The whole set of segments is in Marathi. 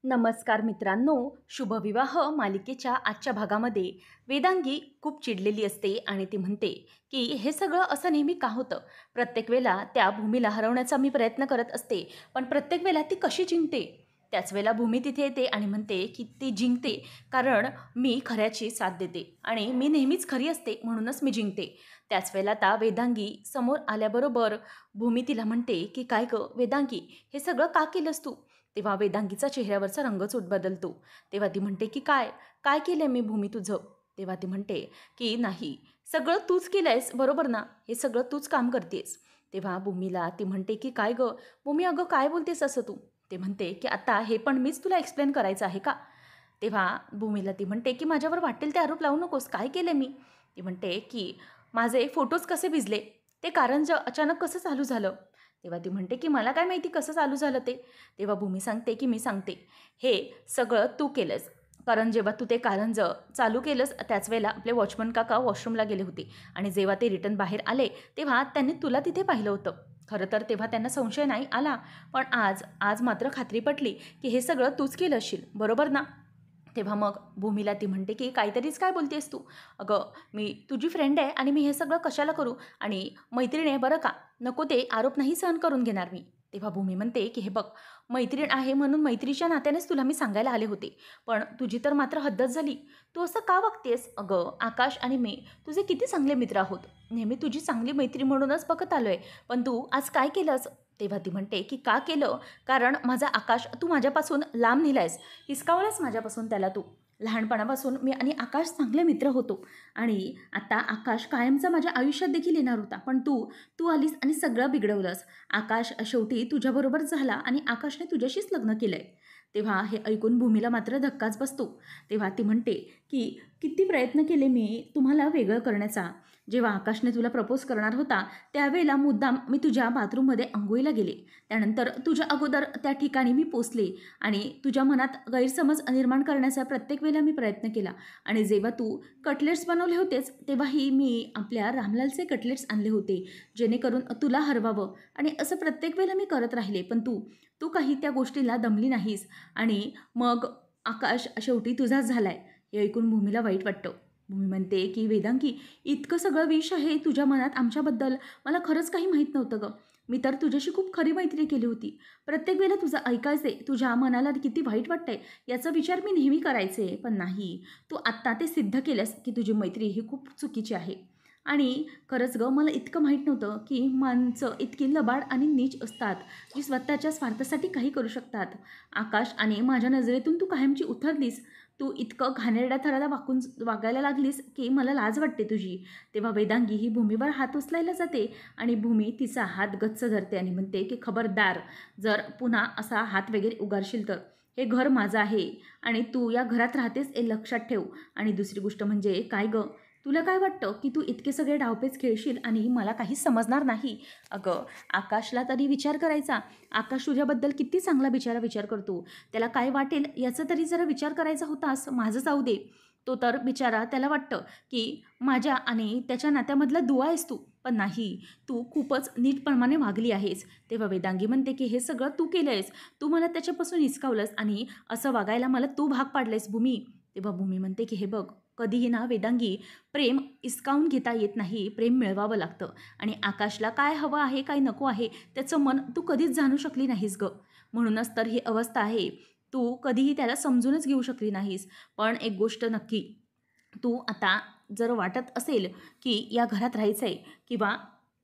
नमस्कार मित्रांनो, शुभविवाह मालिकेच्या आजच्या भागामध्ये वेदांगी खूप चिडलेली असते आणि ती म्हणते की हे सगळं असं नेहमी का होतं. प्रत्येक वेळेला त्या भूमीला हरवण्याचा मी प्रयत्न करत असते, पण प्रत्येक वेळेला ती कशी जिंकते. त्याच वेळेला भूमी तिथे येते आणि म्हणते की ती जिंकते कारण मी खऱ्याची साथ देते आणि मी नेहमीच खरी असते म्हणूनच मी जिंकते. त्याच वेळेला आता वेदांगी समोर आल्याबरोबर भूमी तिला म्हणते की काय गं वेदांगी, हे सगळं का केलंस तू. तेव्हा वेदांगीचा चेहऱ्यावरचा रंगच बदलतो. तेव्हा ती म्हणते की काय काय केलंय मी भूमी तुझं. तेव्हा ती म्हणते की नाही, सगळं तूच केलंयस बरोबर ना, हे सगळं तूच काम करतेस. तेव्हा भूमीला ती म्हणते की काय गं भूमी, अगं काय बोलतेस असं तू. ते म्हणते की आता हे पण मीच तुला एक्सप्लेन करायचं आहे का. तेव्हा भूमीला ती म्हणते की माझ्यावर वाटेल ते आरोप लावू नकोस, काय केलं मी. ती म्हणते की माझे फोटोज कसे भिजले, ते कारंज अचानक कसं चालू झालं. तेव्हा ती म्हणते की मला काय माहिती कसं चालू झालं ते. तेव्हा भूमी सांगते की मी सांगते, हे सगळं तू केलंस. कारण जेव्हा तू ते कारंज चालू केलंस त्याच वेळेला आपले वॉचमन काका वॉशरूमला गेले होते आणि जेव्हा ते रिटर्न बाहेर आले तेव्हा त्यांनी तुला तिथे पाहिलं होतं. खरं तर तेव्हा त्यांना संशय नाही आला, पण आज आज मात्र खात्री पटली की हे सगळं तूच केलं असशील बरोबर ना. तेव्हा मग भूमीला ती म्हणते की काहीतरीच काय बोलतेस तू. अगं मी तुझी फ्रेंड आहे आणि मी हे सगळं कशाला करू, आणि मैत्रीण आहे बरं का, नको ते आरोप नाही सहन करून घेणार मी. तेव्हा भूमी म्हणते की हे बघ, मैत्रीण आहे म्हणून मैत्रीच्या नात्यानेच तुला मी सांगायला आले होते, पण तुझी तर मात्र हद्दच झाली. तू असं का वागतेस. अगं आकाश आणि मी तुझे किती चांगले मित्र आहोत, नेहमी तुझी चांगली मैत्री म्हणूनच बघत आलोय, पण तू आज काय केलंस. तेव्हा ती म्हणते की का केलं, कारण माझा आकाश तू माझ्यापासून लांब नेलायस, हिसकावलंस माझ्यापासून त्याला तू. लहानपणापासून मी आणि आकाश चांगले मित्र होतो आणि आता आकाश कायमचा माझ्या आयुष्यात देखील येणार होता, पण तू तू आलीस आणि सगळं बिघडवलंस. आकाश शेवटी तुझ्याबरोबर झाला आणि आकाशने तुझ्याशीच लग्न केलंय. तेव्हा हे ऐकून भूमीला मात्र धक्काच बसतो. तेव्हा ती म्हणते की किती प्रयत्न केले मी तुम्हाला वेगळं करण्याचा. जेव्हा आकाशने तुला प्रपोज करणार होता त्यावेळेला मुद्दाम मी तुझ्या बाथरूममध्ये अंघोळीला गेले, त्यानंतर तुझ्या अगोदर त्या ठिकाणी मी पोचले आणि तुझ्या मनात गैरसमज निर्माण करण्याचा प्रत्येक वेळेला मी प्रयत्न केला. आणि जेव्हा तू कटलेट्स बनवले होतेच तेव्हाही मी आपल्या रामलालचे कटलेट्स आणले होते जेणेकरून तुला हरवावं, आणि असं प्रत्येक वेळेला मी करत राहिले, पण तू तू काही त्या गोष्टीला दमली नाहीस आणि मग आकाश शेवटी तुझाच झालाय. हे ऐकून भूमीला वाईट वाटतं. भूमी म्हणते की वेदांगी, इतकं सगळं विष आहे तुझ्या मनात आमच्याबद्दल, मला खरंच काही माहीत नव्हतं गं. मी तर तुझ्याशी खूप खरी मैत्री केली होती. प्रत्येक वेळेला तुझं ऐकायचे, तुझ्या मनाला किती वाईट वाटतंय याचा विचार मी नेहमी करायचे, पण नाही, तू आत्ता ते सिद्ध केलंस की तुझी मैत्री ही खूप चुकीची आहे. आणि खरंच गं, मला इतकं माहीत नव्हतं की माणसं इतकी लबाड आणि नीच असतात, जी स्वतःच्या स्वार्थासाठी काही करू शकतात. आकाश, आणि माझ्या नजरेतून तू कायमची उतरलीस. तू इतकं घाणेरड्या थराला वागायला लागलीस की मला लाज वाटते तुझी. तेव्हा वेदांगी ही भूमीवर हात उचलायला जाते आणि भूमी तिचा हात गच्च धरते आणि म्हणते की खबरदार, जर पुन्हा असा हात वगैरे उगारशील तर. हे घर माझं आहे आणि तू या घरात राहतेस हे लक्षात ठेव. आणि दुसरी गोष्ट म्हणजे काय गं, तुला काय वाटतं की तू इतके सगळे डावपेच खेळशील आणि मला काहीच समजणार नाही. अगं आकाशला तरी विचार करायचा, आकाश तुझ्याबद्दल किती चांगला विचार करतो, त्याला काय वाटेल याचा तरी जरा विचार करायचा होतास. माझं जाऊ दे, तो तर बिचारा, त्याला वाटतं की माझ्या आणि त्याच्या नात्यामधला दुवा आहेस तू, पण नाही, तू खूपच नीटप्रमाणे वागली आहेस. तेव्हा वेदांगी म्हणते की हे सगळं तू केलं आहेस, तू मला त्याच्यापासून हिसकावलंस आणि असं वागायला मला तू भाग पाडलेस भूमी. तेव्हा भूमी म्हणते की हे बघ, कधीही ना वेदांगी, प्रेम हिसकावून घेता येत नाही, प्रेम मिळवावं लागतं. आणि आकाशला काय हवं आहे काय नको आहे त्याचं मन तू कधीच जाणू शकली नाहीस गं, म्हणूनच तर ही अवस्था आहे. तू कधीही त्याला समजूनच घेऊ शकली नाहीस. पण एक गोष्ट नक्की, तू आता जर वाटत असेल की या घरात राहायचं आहे किंवा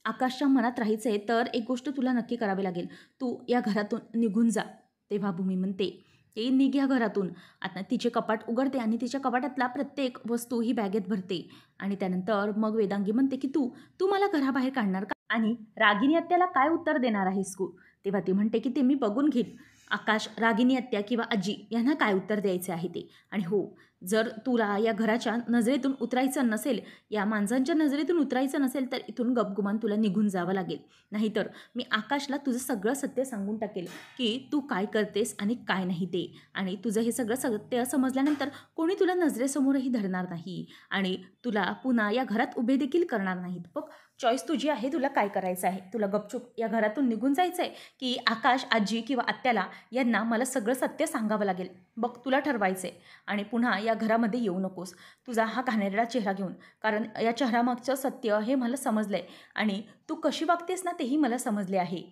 आकाशच्या मनात राहायचं आहे, तर एक गोष्ट तुला नक्की करावी लागेल, तू या घरातून निघून जा. तेव्हा भूमी म्हणते ते निघ या घरातून. आता तिचे कपाट उघडते आणि तिच्या कपाटातला प्रत्येक वस्तू ही बॅगेत भरते. आणि त्यानंतर मग वेदांगी म्हणते की तू तू मला घराबाहेर काढणार का, आणि रागिनी आत्याला काय उत्तर देणार आहेस तू. तेव्हा ती म्हणते की ते मी बघून घेईन, आकाश, रागिनी आत्या किंवा आजी यांना काय उत्तर द्यायचे आहे ते. आणि हो, जर तुला या घराच्या नजरेतून उतरायचं नसेल, या माणसांच्या नजरेतून उतरायचं नसेल, तर इथून गपगुमान तुला निघून जावं लागेल. नाहीतर मी आकाशला तुझं सगळं सत्य सांगून टाकेल की तू काय करतेस आणि काय नाही ते. आणि तुझं हे सगळं सत्य समजल्यानंतर कोणी तुला नजरेसमोरही धरणार नाही आणि तुला पुन्हा या घरात उभे देखील करणार नाहीत. बघ, चॉईस तुझी आहे, तुला काय करायचं आहे. तुला गपचूप या घरातून निघून जायचं आहे की आकाश, आजी किंवा आत्याला यांना मला सगळं सत्य सांगावं लागेल. बघ तुला ठरवायचं आहे आणि पुन्हा या घरामध्ये येऊ नकोस तुझा हा घाणेरडा चेहरा घेऊन. कारण या चेहऱ्यामागचं सत्य हे मला समजलं आहे आणि तू कशी वागतेस ना तेही मला समजले आहे.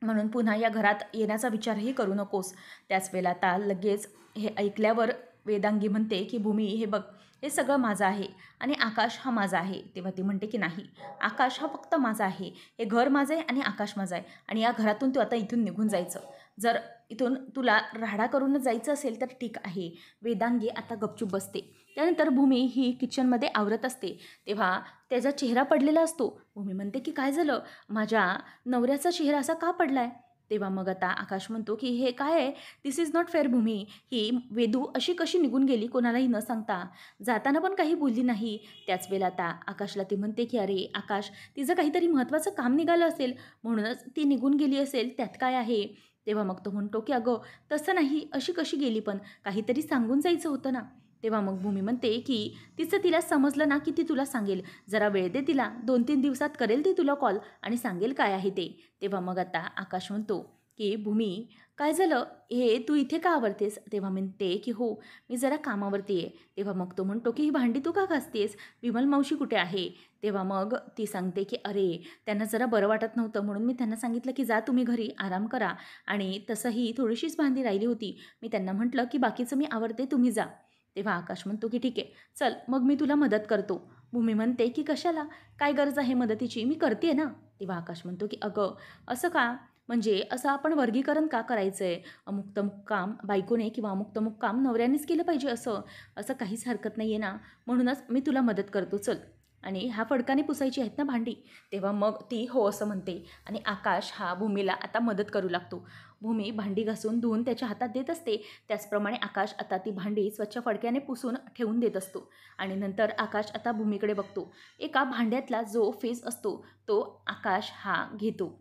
म्हणून पुन्हा या घरात येण्याचा विचारही करू नकोस. त्याच वेळेला आता लगेच हे ऐकल्यावर वेदांगी म्हणते की भूमी हे बघ, हे सगळं माझं आहे आणि आकाश हा माझा आहे. तेव्हा ती म्हणते की नाही, आकाश हा फक्त माझा आहे, हे घर माझं आहे आणि आकाश माझा आहे आणि या घरातून तू आता इथून निघून जायचं. जर इथून तुला राडा करूनच जायचं असेल तर ठीक आहे. वेदांगी आता गपचूप बसते. त्यानंतर भूमी ही किचनमध्ये आवरत असते तेव्हा त्याचा चेहरा पडलेला असतो. भूमी म्हणते की काय झालं, माझ्या नवऱ्याचा चेहरा असा का पडला आहे. तेव्हा मग आता आकाश म्हणतो की हे काय आहे, दिस इज नॉट फेअर भूमी. ही वेदू अशी कशी निघून गेली कोणालाही न सांगता, जाताना पण काही बोलली नाही. त्याच वेळेला आता आकाशला ती म्हणते की अरे आकाश, तिचं काहीतरी महत्त्वाचं काम निघालं असेल म्हणूनच ती निघून गेली असेल, त्यात काय आहे. तेव्हा मग तो म्हणतो की अगं तसं नाही, अशी कशी गेली, पण काहीतरी सांगून जायचं होतं ना. तेव्हा मग भूमी म्हणते की तिचं तिला समजलं ना की ती तुला सांगेल, जरा वेळ दे तिला, 2-3 दिवसात करेल ती तुला कॉल आणि सांगेल काय आहे ते. तेव्हा मग आता आकाश म्हणतो की भूमी काय झालं, हे तू इथे का आवरतेस. तेव्हा म्हणते की हो, मी जरा कामावरती आहे. तेव्हा मग तो म्हणतो की ही भांडी तू का घासतेस, विमल मावशी कुठे आहे. तेव्हा मग ती सांगते की अरे त्यांना जरा बरं वाटत नव्हतं म्हणून मी त्यांना सांगितलं की जा तुम्ही घरी आराम करा आणि तसंही थोडीशीच भांडी राहिली होती, मी त्यांना म्हटलं की बाकीचं मी आवरते, तुम्ही जा. तेव्हा आकाश म्हणतो की ठीक आहे, चल मग मी तुला मदत करतो. भूमी म्हणते की कशाला, काय गरज आहे मदतीची, मी करते ना. तेव्हा आकाश म्हणतो की अगं असं का, म्हणजे असं आपण वर्गीकरण का करायचं आहे, अमुक तमुक काम बायकोने किंवा अमुक तमुक काम नवऱ्यानेच केलं पाहिजे असं असं काहीच हरकत नाही आहे ना, म्हणूनच मी तुला मदत करतो चल. आणि ह्या फडकाने पुसायची आहेत ना भांडी. तेव्हा मग ती हो असं म्हणते आणि आकाश हा भूमीला आता मदत करू लागतो. भूमी भांडी घासून धुवून त्याच्या हातात देत असते. त्याचप्रमाणे आकाश आता ती भांडी स्वच्छ फडक्याने पुसून ठेवून देत असतो आणि नंतर आकाश आता भूमीकडे बघतो. एका भांड्यातला जो फेस असतो तो आकाश हा घेतो.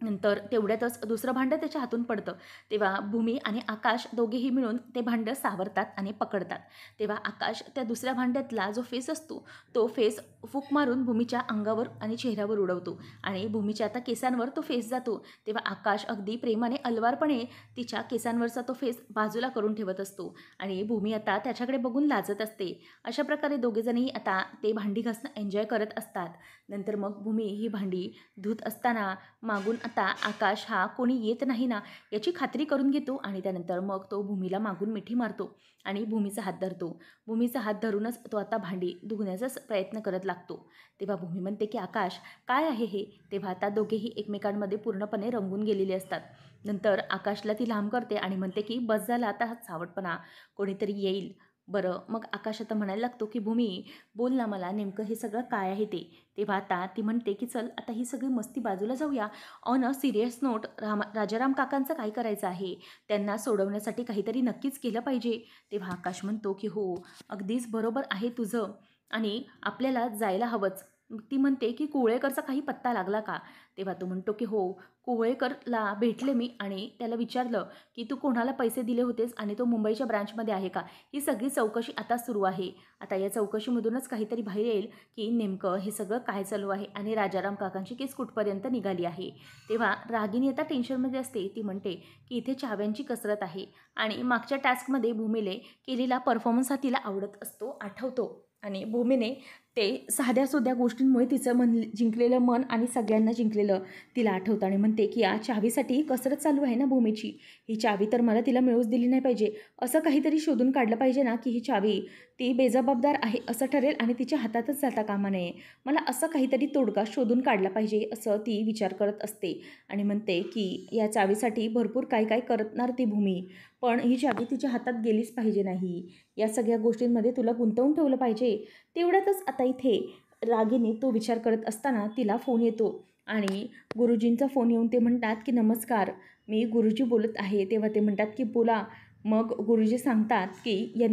नंतर तेवढ्यातच दुसरं भांडं त्याच्या हातून पडतं. तेव्हा भूमी आणि आकाश दोघेही मिळून ते भांडं सावरतात आणि पकडतात. तेव्हा आकाश त्या दुसऱ्या भांड्यातला जो फेस असतो तो फेस फूक मारून भूमीच्या अंगावर आणि चेहऱ्यावर उडवतो आणि भूमीच्या आता केसांवर तो फेस जातो. तेव्हा आकाश अगदी प्रेमाने अलवारपणे तिच्या केसांवरचा तो फेस बाजूला करून ठेवत असतो आणि भूमी आता त्याच्याकडे बघून लाजत असते. अशा प्रकारे दोघेजणही आता ते भांडी घासणं एन्जॉय करत असतात. नंतर मग भूमी ही भांडी धुत असताना मागून आता आकाश हा कोणी येत नाही ना याची खात्री करून घेतो आणि त्यानंतर मग तो भूमीला मागून मिठी मारतो आणि भूमीचा हात धरतो. भूमीचा हात धरूनच तो आता भांडी धुण्याचाच प्रयत्न करत लागतो. तेव्हा भूमी म्हणते की आकाश काय आहे हे. तेव्हा आता दोघेही एकमेकांमध्ये पूर्णपणे रंगून गेलेले असतात. नंतर आकाशला ती लांब करते आणि म्हणते की बस झाला आता हा सावटपणा, कोणीतरी येईल. बरं मग आकाश आता म्हणायला लागतो की भूमी बोल ना मला नेमकं हे सगळं काय आहे ते. तेव्हा आता ती म्हणते की चल आता ही सगळी मस्ती बाजूला जाऊया, on a serious note Rajaram काकांचं काय करायचं आहे, त्यांना सोडवण्यासाठी काहीतरी नक्कीच केलं पाहिजे. तेव्हा आकाश म्हणतो की हो अगदीच बरोबर आहे तुझं आणि आपल्याला जायला हवंच. ती म्हणते की कुवळेकरचा काही पत्ता लागला का. तेव्हा तो म्हणतो की हो कुवळेकरला भेटले मी आणि त्याला विचारलं की तू कोणाला पैसे दिले होतेस आणि तो मुंबईच्या ब्रँचमध्ये आहे का. ही सगळी चौकशी आता सुरू आहे. आता या चौकशीमधूनच काहीतरी बाहेर येईल की नेमकं हे सगळं काय चालू आहे आणि राजाराम काकांची केस कुठपर्यंत निघाली आहे. तेव्हा रागिनी आता टेन्शनमध्ये असते. ती म्हणते की इथे चाव्यांची कसरत आहे आणि मागच्या टास्कमध्ये भूमीने केलेला परफॉर्मन्स हा तिला आवडत असतो, आठवतो आणि भूमीने ते साध्या सोध्या गोष्टींमुळे तिचं जिंकलेलं मन आणि सगळ्यांना जिंकलेलं तिला आठवतं आणि म्हणते की या चावीसाठी कसरत चालू आहे ना भूमीची, ही चावी तर मला तिला मिळूच दिली नाही पाहिजे. असं काहीतरी शोधून काढलं पाहिजे ना की ही चावी ती बेजबाबदार आहे असं ठरेल आणि तिच्या हातातच जाता कामा नये. मला असं काहीतरी तोडगा शोधून काढला पाहिजे असं ती विचार करत असते आणि म्हणते की या चावीसाठी भरपूर काय काय करणार ती भूमी, पण ही चावी तिच्या हातात गेलीच पाहिजे नाही. या सगळ्या गोष्टींमध्ये तुला गुंतवून ठेवलं पाहिजे. तेवढ्यातच आता इथे रागिनी तो विचार करत असताना तिला फोन येतो आणि गुरुजींचा फोन येऊन ते म्हणतात की नमस्कार, मी गुरुजी बोलत आहे. तेव्हा ते म्हणतात की बोला. मग गुरुजी सांगतात की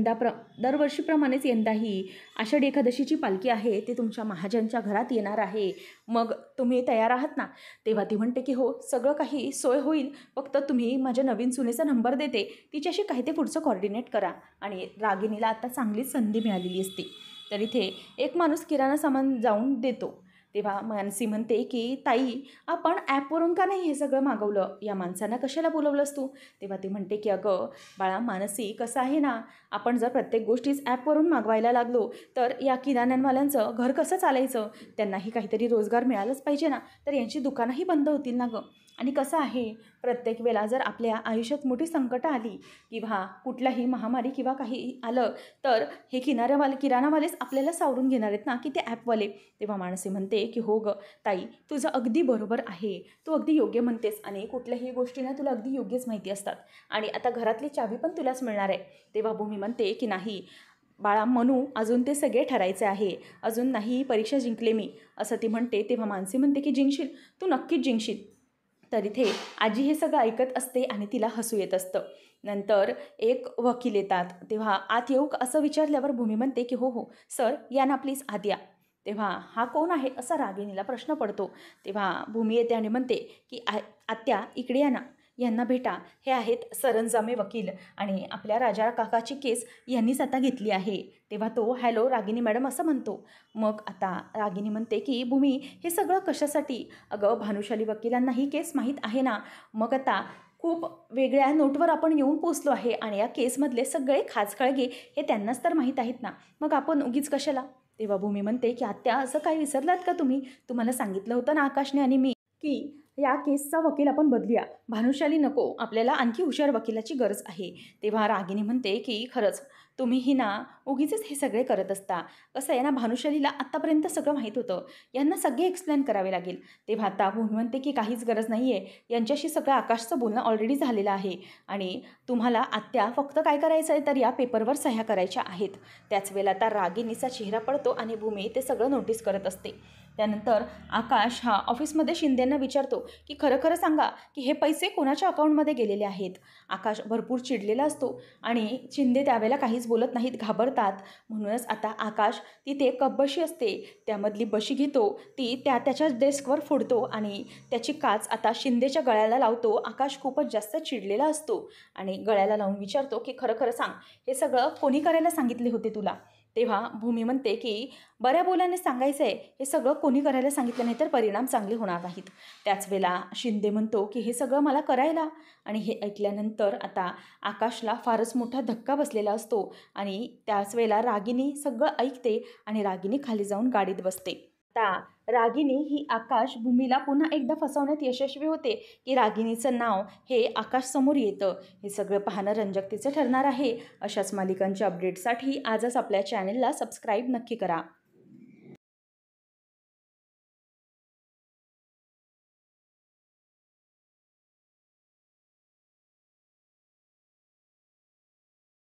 दरवर्षीप्रमाणेच यंदाही आषाढी एकादशीची पालखी आहे ते तुमच्या महाजनच्या घरात येणार आहे, मग तुम्ही तयार आहात ना. तेव्हा ती म्हणते की हो सगळं काही सोय होईल, फक्त तुम्ही माझ्या नवीन सुनेचा नंबर देते, तिच्याशी काही ते पुढचं कॉर्डिनेट करा. आणि रागिनीला आता चांगलीच संधी मिळालेली असते. तर इथे एक माणूस किराणा सामान जाऊन देतो. तेव्हा मानसी म्हणते की ताई, आपण ॲपवरून का नाही हे सगळं मागवलं, या माणसांना कशाला बोलवलंस तू? तेव्हा ती म्हणते की अगं बाळा मानसी, कसं आहे ना, आपण जर प्रत्येक गोष्टीच ॲपवरून मागवायला लागलो तर या किराण्यांवाल्यांचं घर कसं चालायचं? त्यांनाही काहीतरी रोजगार मिळालाच पाहिजे ना, तर यांची दुकानंही बंद होतील ना गं. आणि कसं आहे, प्रत्येक वेळा जर आपल्या आयुष्यात मोठी संकटं आली किंवा कुठलाही महामारी किंवा काही आलं तर हे किराणावालेच आपल्याला सावरून घेणार आहेत ना, की ते ॲपवाले. तेव्हा माणसे म्हणते की हो गं ताई, तुझं अगदी बरोबर आहे, तू अगदी योग्य म्हणतेस आणि कुठल्याही गोष्टींना तुला अगदी योग्यच माहिती असतात आणि आता घरातली चावी पण तुलाच मिळणार आहे. तेव्हा भूमी म्हणते की नाही बाळा मनू, अजून ते सगळे ठरायचे आहे, अजून नाही परीक्षा जिंकले मी, असं ती म्हणते. तेव्हा मानसी म्हणते की जिंकशील, तू नक्कीच जिंकशील. तर इथे आजी हे सगळं ऐकत असते आणि तिला हसू येत असतं. नंतर एक वकील येतात. तेव्हा आत येऊ का असं विचारल्यावर भूमी म्हणते की हो हो सर, या ना प्लीज आत या. तेव्हा हा कोण आहे असा रागिणीला प्रश्न पडतो. तेव्हा भूमी येते आणि म्हणते की आत्या इकडे या ना, यांना भेटा, हे आहेत सरंजामे वकील आणि आपल्या राजा काकाची केस यांनीच आता घेतली आहे. तेव्हा तो हॅलो रागिनी मॅडम असं म्हणतो. मग आता रागिनी म्हणते की भूमी, हे सगळं कशासाठी? अगं भानुशाली वकिलांना ही केस माहीत आहे ना, मग आता खूप वेगळ्या नोटवर आपण येऊन पोचलो आहे आणि या केसमधले सगळे खाचखळगे हे त्यांनाच तर माहीत आहेत ना, मग आपण उगीच कशाला? तेव्हा भूमी म्हणते की आत्या, असं काही विसरलात का तुम्ही? तुम्हाला सांगितलं होतं ना आकाशने आणि मी की या केसचा वकील आपण बदलूया, भानुशाली नको, आपल्याला आणखी हुशार वकिलाची गरज आहे. तेव्हा रागिनी म्हणते की खरंच तुम्हीही ना उगीचच हे सगळे करत असता. कसं आहे ना, भानुशालीला आत्तापर्यंत सगळं माहीत होतं, यांना सगळे एक्सप्लेन करावे लागेल. तेव्हा आता भूमी म्हणते की काहीच गरज नाही आहे, यांच्याशी सगळं आकाशचं बोलणं ऑलरेडी झालेलं आहे आणि तुम्हाला आत्या फक्त काय करायचं आहे तर या पेपरवर सह्या करायच्या आहेत. त्याच वेळेला आता रागिनीचा चेहरा पडतो आणि भूमी ते सगळं नोटीस करत असते. त्यानंतर आकाश हा ऑफिसमध्ये शिंदेंना विचारतो की खरं खरं सांगा की हे पैसे कोणाच्या अकाउंटमध्ये गेलेले आहेत. आकाश भरपूर चिडलेला असतो आणि शिंदे त्यावेळेला काहीच बोलत नाहीत, घाबरतात. म्हणूनच आता आकाश तिथे कपबशी असते, त्यामधली बशी घेतो, ती त्याच्या डेस्कवर फोडतो आणि त्याची काच आता शिंदेच्या गळ्याला लावतो. आकाश खूपच जास्त चिडलेला असतो आणि गळ्याला लावून विचारतो की खरं खरं सांग, हे सगळं कोणी करायला सांगितले होते तुला? तेव्हा भूमी म्हणते की बऱ्या बोलाने सांगायचं आहे, हे सगळं कोणी करायला सांगितलं नाही तर परिणाम चांगले होणार नाहीत. त्याच वेळेला शिंदे म्हणतो की हे सगळं मला करायला. आणि हे ऐकल्यानंतर आता आकाशला फारच मोठा धक्का बसलेला असतो आणि त्याच वेळेला रागिनी सगळं ऐकते आणि रागिनी खाली जाऊन गाडीत बसते. आता रागिनी ही आकाश भूमीला पुन्हा एकदा फसवण्यात यशस्वी होते की रागिनीचं नाव हे आकाश समोर येतं. हे सगळं पाहणं रंजकतेचं ठरणार आहे. अशाच मालिकांच्या अपडेटसाठी आजच आपल्या चॅनेलला सबस्क्राईब नक्की करा.